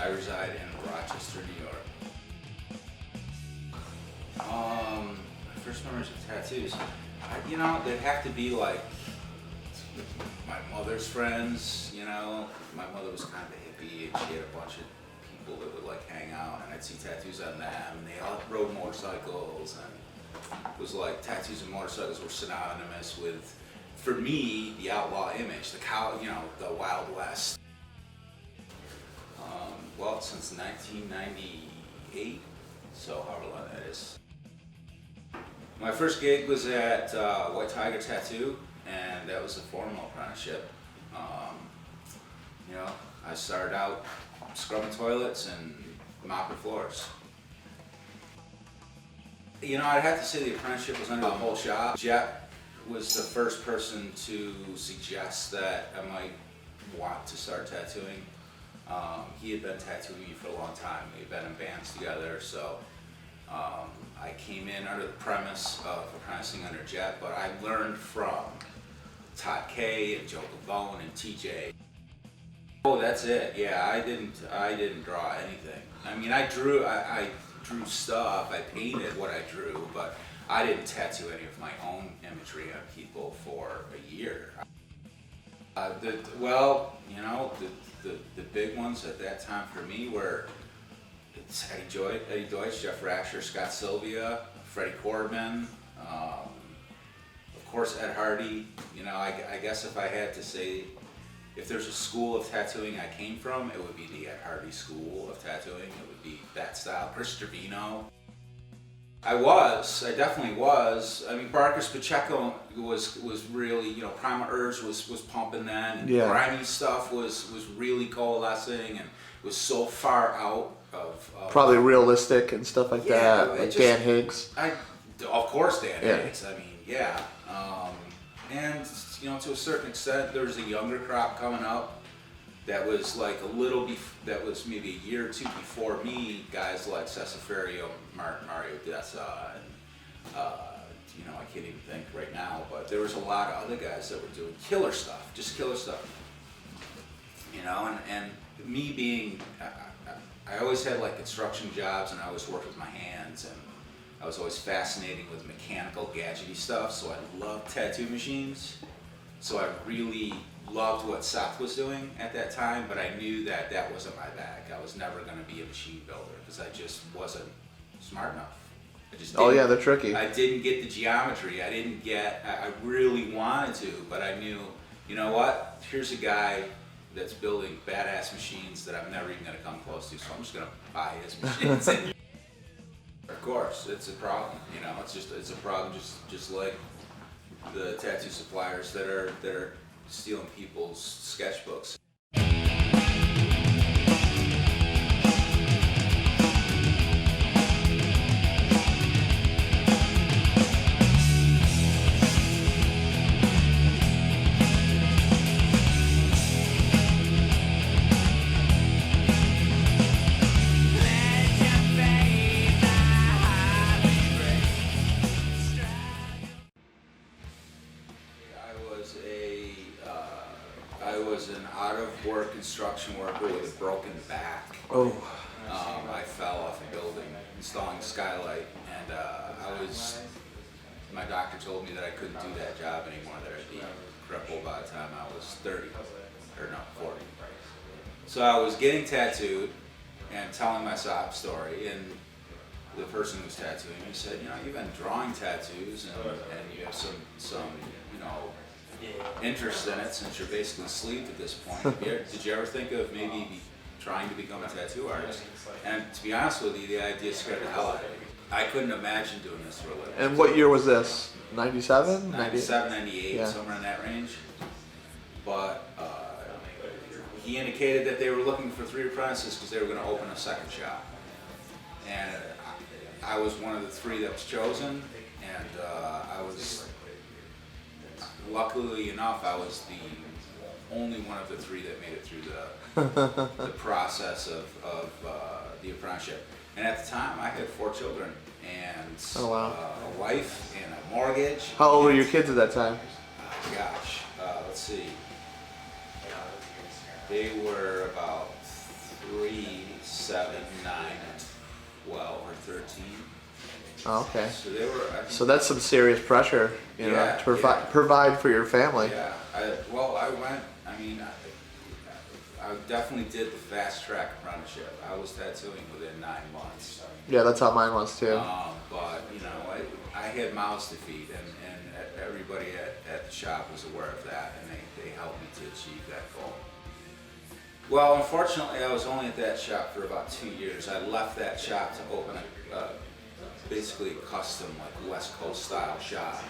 I reside in Rochester, New York. My first memories of tattoos, they'd have to be like my mother's friends. My mother was kind of a hippie, and she had a bunch of people that would like hang out, and I'd see tattoos on them. And they all rode motorcycles, and it was like tattoos and motorcycles were synonymous with, for me, the outlaw image, the Wild West. Well, since 1998, so however long that is. My first gig was at White Tiger Tattoo, and that was a formal apprenticeship. I started out scrubbing toilets and mopping floors. I'd have to say the apprenticeship was under the whole shop. Jet was the first person to suggest that I might want to start tattooing. He had been tattooing me for a long time. We had been in bands together, so I came in under the premise of apprenticing under Jet, but I learned from Todd Kay and Joe Pavone and TJ. Oh, that's it. Yeah, I didn't draw anything. I mean, I drew stuff. I painted what I drew, but I didn't tattoo any of my own imagery on people for a year. The big ones at that time for me were Eddie Deutsch, Jeff Rasher, Scott Sylvia, Freddie Corbin, of course Ed Hardy. I guess if I had to say, if there's a school of tattooing I came from, it would be the Ed Hardy school of tattooing. It would be that style. Chris Trevino. I definitely was. I mean, Barkus Pacheco was really, Primal Urge was pumping then, and grimy stuff was really coalescing, and was so far out of probably realistic and stuff like that. Like Dan Higgs. Of course, Dan Higgs. I mean, and to a certain extent, there was a younger crop coming up that was like that was maybe a year or two before me. Guys like Cesaferio, Mario Dessa, and I can't even think right now. But there was a lot of other guys that were doing killer stuff, just killer stuff. And me being, I always had like construction jobs, and I always worked with my hands, and I was always fascinated with mechanical, gadgety stuff. So I loved tattoo machines. So I really loved what Seth was doing at that time, but I knew that wasn't my bag. I was never going to be a machine builder because I just wasn't smart enough. They're tricky. I didn't get the geometry. I really wanted to, but I knew, what? Here's a guy that's building badass machines that I'm never even going to come close to, so I'm just going to buy his machines. Of course, it's a problem. It's a problem just like the tattoo suppliers that are stealing people's sketchbooks. I was an out-of-work construction worker with a broken back. Oh. I fell off a building installing skylight, and my doctor told me that I couldn't do that job anymore, that I'd be crippled by the time I was 40. So I was getting tattooed and telling my sob story, and the person who was tattooing me said, you've been drawing tattoos, and you have some interest in it since you're basically asleep at this point. Did you ever think of maybe trying to become a tattoo artist? And to be honest with you, the idea scared the hell out of me. I couldn't imagine doing this for a living. And what year was this? 97? 97, 98, somewhere in that range. But he indicated that they were looking for 3 apprentices because they were going to open a second shop. And I was one of the 3 that was chosen, and I was... Luckily enough, I was the only one of the 3 that made it through the process of the apprenticeship. And at the time, I had 4 children and a wife and a mortgage. How old were your kids at that time? Let's see. They were about 3 7, 9, and 12 or 13. Oh, okay. So they were. I think, So that's some serious pressure, you know, Yeah, to provide for your family. yeah. I went. I mean, I definitely did the fast track apprenticeship. I was tattooing within 9 months. Yeah, that's how mine was too. But you know, I had mouths to feed, and everybody at the shop was aware of that, and they helped me to achieve that goal. Well, unfortunately, I was only at that shop for about 2 years. I left that shop to open basically a custom, like West Coast style shop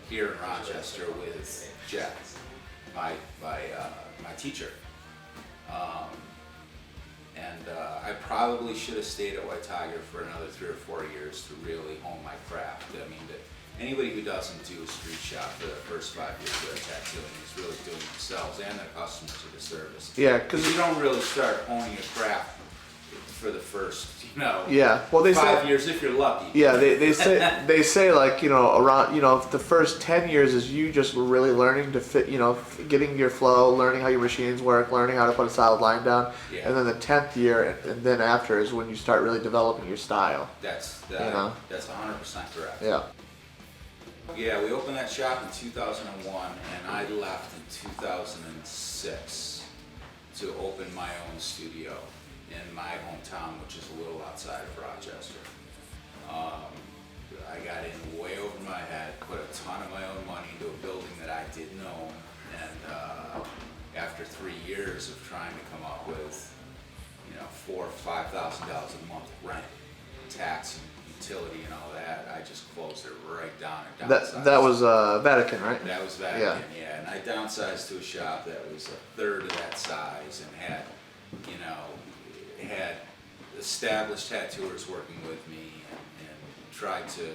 here in Rochester with Jeff, my teacher. I probably should have stayed at White Tiger for another 3 or 4 years to really hone my craft. I mean, anybody who doesn't do a street shop for the first 5 years of their tattooing is really doing themselves and their customers a disservice. Yeah, Because you don't really start honing your craft for the first, yeah. Well, they 5 say, years if you're lucky. yeah, they say like, you know, around, you know, the first 10 years is you just really learning to fit, you know, getting your flow, learning how your machines work, learning how to put a solid line down, Yeah. and then the 10th year and then after is when you start really developing your style. That's You know? that's 100% correct. Yeah. Yeah, we opened that shop in 2001, and I left in 2006 to open my own studio in my hometown, which is a little outside of Rochester. I got in way over my head, put a ton of my own money into a building that I didn't own, and after 3 years of trying to come up with, $4,000 or $5,000 a month rent, tax, and utility, and all that, I just closed it right down and downsized. That was Vatican, right? That was Vatican, yeah. And I downsized to a shop that was a third of that size and had, had established tattooers working with me and tried to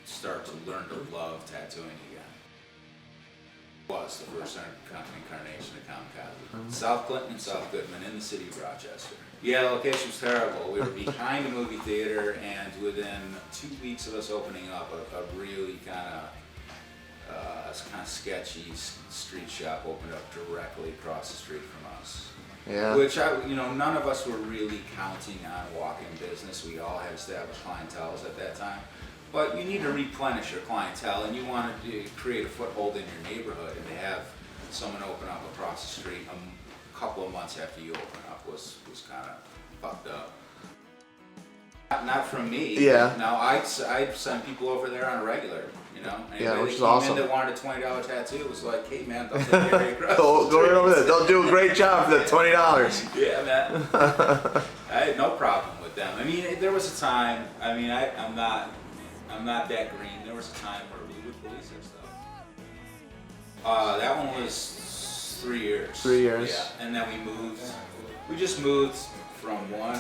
start to learn to love tattooing again. Was the first incarnation of Kamikaze. South Clinton and South Goodman in the city of Rochester. Yeah, the location was terrible. We were behind a movie theater, and within 2 weeks of us opening up, a really kind of sketchy street shop opened up directly across the street from us. Yeah. Which none of us were really counting on walking business. We all had established clienteles at that time. But you need to replenish your clientele, and you want to create a foothold in your neighborhood, and to have someone open up across the street a couple of months after you open up was kind of fucked up. Not from me. Yeah. No, I'd send people over there on a regular. Anybody Yeah, which that is came awesome. in that wanted a $20 tattoo, it was like, hey man, don't take me across Go the right street. over there. They'll do a great job for that $20. Yeah, man. I had no problem with them. I mean, there was a time. I mean, I'm not that green. There was a time where we would police our stuff. That one was 3 years. 3 years. Yeah, and then we moved. We just moved from one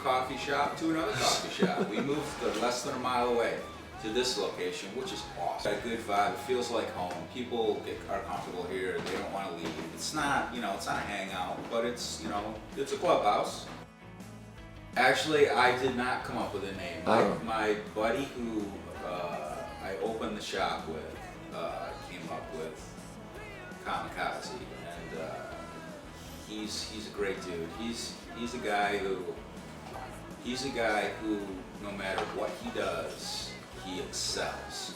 coffee shop to another coffee shop. We moved less than a mile away to this location, which is awesome. Got a good vibe. It feels like home. People are comfortable here. They don't want to leave. It's not, it's not a hangout, but it's, it's a clubhouse. Actually, I did not come up with a name. My buddy who I opened the shop with came up with Kamikaze, and he's a great dude. He's a guy who no matter what he does, he excels.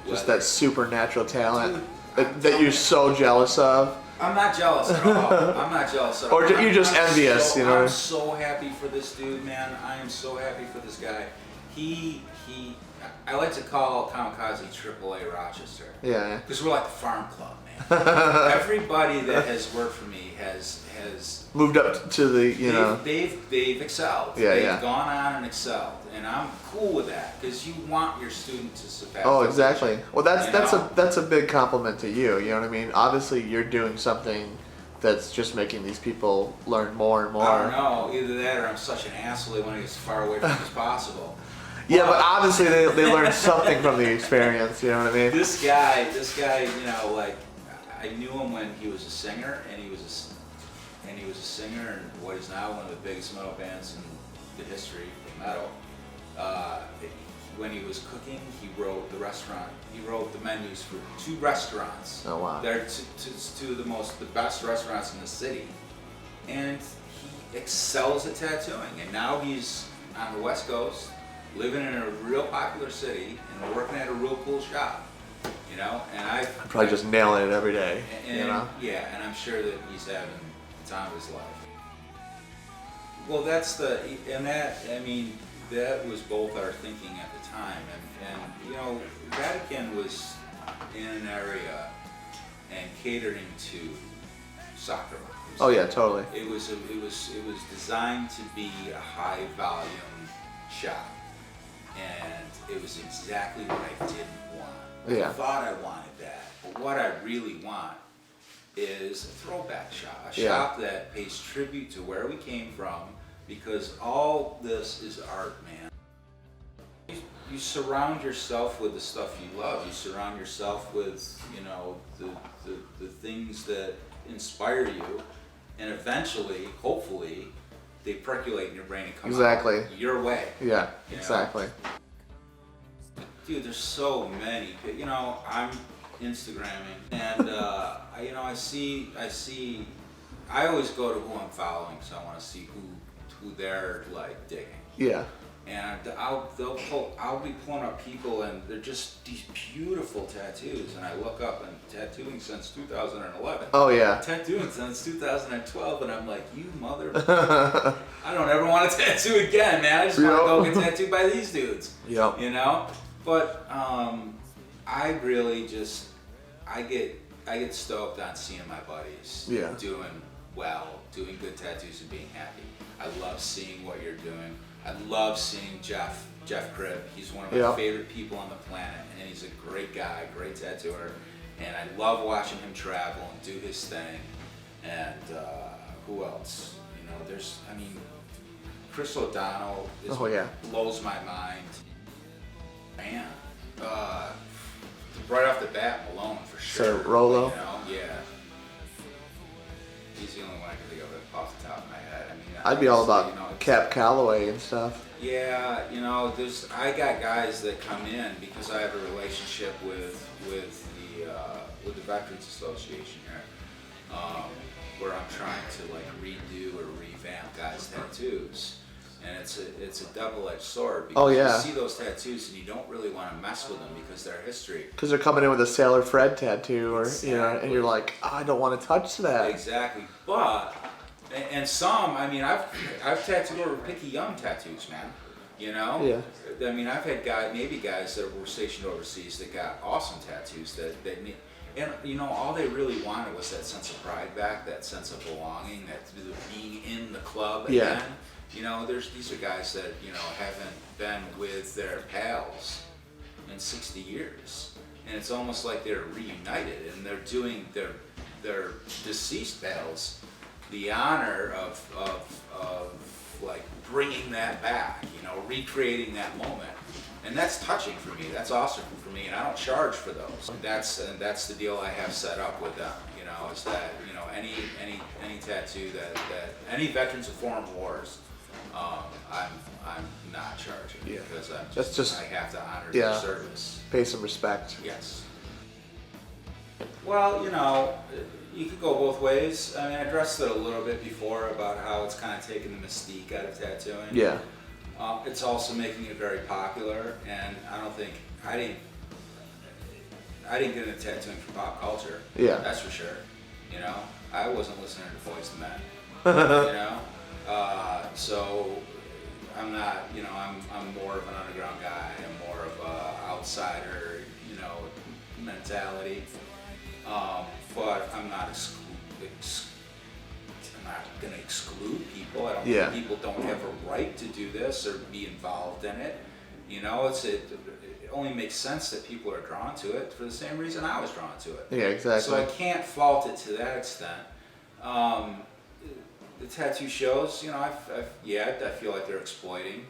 Just that supernatural talent that you're so jealous of. I'm not jealous at all. I'm not jealous at all. Or you're just envious, I'm so happy for this dude, man. I am so happy for this guy. I like to call Kamikaze AAA Rochester. Yeah. Because we're like the farm club, man. Everybody that has worked for me has moved up to the, They've excelled. Yeah, They've gone on and excelled. And I'm cool with that, because you want your student to surpass. Oh, exactly. Well, that's You a big compliment to you. You know what I mean? Obviously, you're doing something that's just making these people learn more and more. I don't know. Either that, or I'm such an asshole. They want to get as far away from it as possible. Yeah, but obviously they learn something from the experience. You know what I mean? This guy, I knew him when he was a singer, and he was a singer in what is now one of the biggest metal bands in the history of metal. When he was cooking, he wrote the menus for 2 restaurants. Oh wow! They're two of the best restaurants in the city, and he excels at tattooing, and now he's on the West Coast, living in a real popular city, and working at a real cool shop. You know, and I'm probably just nailing it every day. and, You know. yeah, and I'm sure that he's having the time of his life. Well, that was both our thinking at the time, and you know, Vatican was in an area and catering to soccer moms. Oh yeah, totally. It was designed to be a high volume shop, and it was exactly what I didn't want. Yeah. I thought I wanted that, but what I really want is a throwback shop, a Yeah. shop that pays tribute to where we came from, because all this is art, man. You surround yourself with the stuff you love. You surround yourself with, you know, the things that inspire you, and eventually, hopefully, they percolate in your brain and come Exactly. out your way. Yeah, You know? exactly. Dude, there's so many. You know, I'm Instagramming, and I always go to who I'm following, so I want to see who they're like digging. Yeah. And I'll be pulling up people, and they're just these beautiful tattoos, and I look up, and tattooing since 2011. Oh yeah. Tattooing since 2012, and I'm like, you mother. I don't ever want to tattoo again, man. I just want to go get tattooed by these dudes. Yep. You know, but I really just I get stoked on seeing my buddies doing well, doing good tattoos, and being happy. I love seeing what you're doing. I love seeing Jeff Cribb. He's one of my favorite people on the planet, and he's a great guy, great tattooer, and I love watching him travel and do his thing. And who else? You know, Chris O'Donnell blows my mind. Man, right off the bat, Malone for sure. Sir Rolo. You know, yeah. He's the only one I can think of off the top of my head. I mean, I'd be all about, you know, Cap Calloway and stuff. Yeah, you know, I got guys that come in because I have a relationship with the Veterans Association here, where I'm trying to like redo or revamp guys' tattoos, and it's a double-edged sword because you see those tattoos and you don't really want to mess with them because they're history. Because they're coming in with a Sailor Fred tattoo, or you know, and you're like, oh, I don't want to touch that. Exactly, but. And some, I mean, I've tattooed over Picky Young tattoos, man. You know? Yeah. I mean, I've had guys that were stationed overseas that got awesome tattoos that and you know, all they really wanted was that sense of pride back, that sense of belonging, that being in the club again. You know, these are guys that, you know, haven't been with their pals in 60 years. And it's almost like they're reunited, and they're doing their deceased pals the honor of like bringing that back, you know, recreating that moment, and that's touching for me. That's awesome for me, and I don't charge for those. That's the deal I have set up with them. You know, is that, you know, any tattoo that any veterans of foreign wars, I'm not charging because I have to honor their service. Pay some respect. Yes. Well, you know, you could go both ways. I mean, I addressed it a little bit before about how it's kind of taken the mystique out of tattooing. Yeah. It's also making it very popular, and I didn't get into tattooing for pop culture. Yeah. That's for sure. You know, I wasn't listening to Boyz II Men. You know, so I'm not. You know, I'm more of an underground guy. I'm more of a outsider. You know, mentality. But I'm not going to exclude people. I don't think people don't have a right to do this or be involved in it. You know, it only makes sense that people are drawn to it for the same reason I was drawn to it. Yeah, exactly. So I can't fault it to that extent. The tattoo shows, you know, I feel like they're exploiting.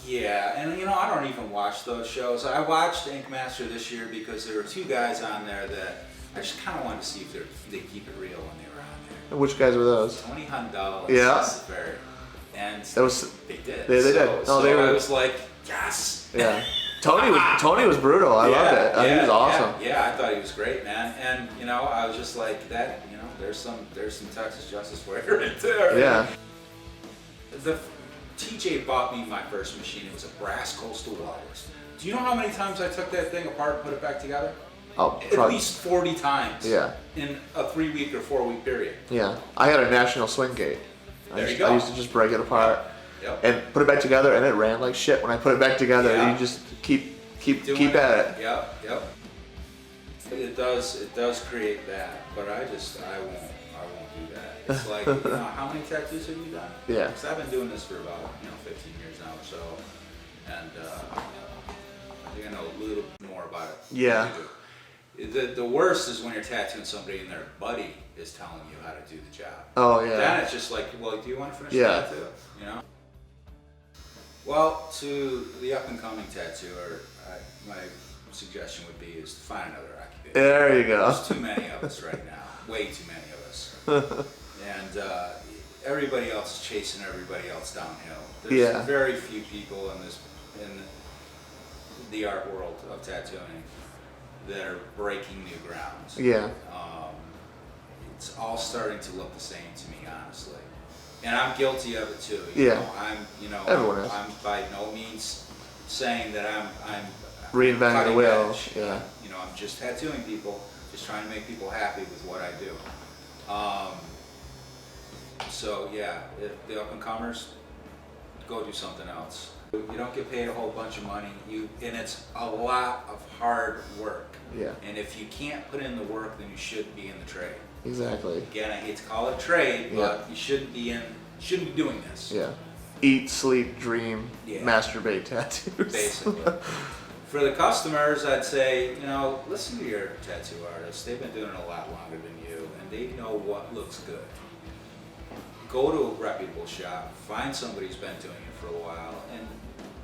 Yeah, and you know, I don't even watch those shows. I watched Ink Master this year because there were two guys on there that I just kind of wanted to see if they keep it real when they were on there. And which guys were those? Tony Hundal and Yeah. and they did. They did. So I was like, yes. Yeah. Tony was brutal. I loved it. He was awesome. Yeah, I thought he was great, man. And you know, I was just like that. You know, there's some Texas Justice Warrior in there. Yeah. The TJ bought me my first machine. It was a brass Coastal Walrus. Do you know how many times I took that thing apart and put it back together? Oh, At least 40 times. Yeah. In a 3-week or 4-week period. Yeah, I had a National Swing Gate. There you go. I used to just break it apart Yep. and put it back together, and it ran like shit when I put it back together. Yeah. You just keep Doing at it. Yep, yep. It does create that, but I won't do that. It's like, how many tattoos have you done? Yeah. Because I've been doing this for about 15 years now or so, and I think I know a little bit more about it. than Yeah. you do. The worst is when you're tattooing somebody and their buddy is telling you how to do the job. Oh yeah. Then it's just like, well, do you want to finish Yeah. the tattoo? Well, to the up and coming tattooer, my suggestion would be is to find another occupation. There you go. There's too many of us right now. Way too many of us. And everybody else is chasing everybody else downhill. There's Yeah. very few people in the art world of tattooing that are breaking new grounds. Yeah. It's all starting to look the same to me, honestly. And I'm guilty of it too. Yeah. Everyone is. I'm by no means saying that I'm Reinventing the cutting wheel. edge. Yeah. I'm just tattooing people, just trying to make people happy with what I do. So yeah, if the up and comers, go do something else. You don't get paid a whole bunch of money. And it's a lot of hard work. Yeah. And if you can't put in the work, then you shouldn't be in the trade. Exactly. Again, I hate to call it trade, but you shouldn't be doing this. Yeah. Eat, sleep, dream, Yeah. masturbate tattoos. Basically. For the customers, I'd say, listen to your tattoo artist. They've been doing it a lot longer than you, and they know what looks good. Go to a reputable shop, find somebody who's been doing it for a while, and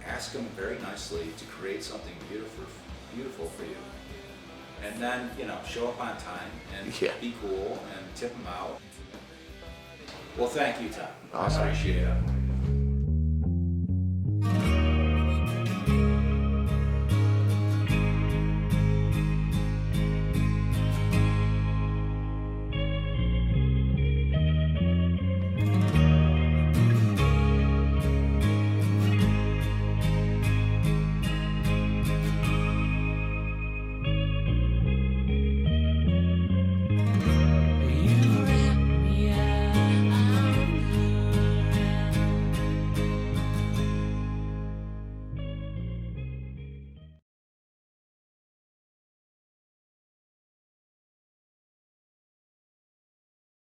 ask them very nicely to create something beautiful for you. And then, show up on time and be cool and tip them out. Well, thank you, Tom. Awesome. I appreciate it.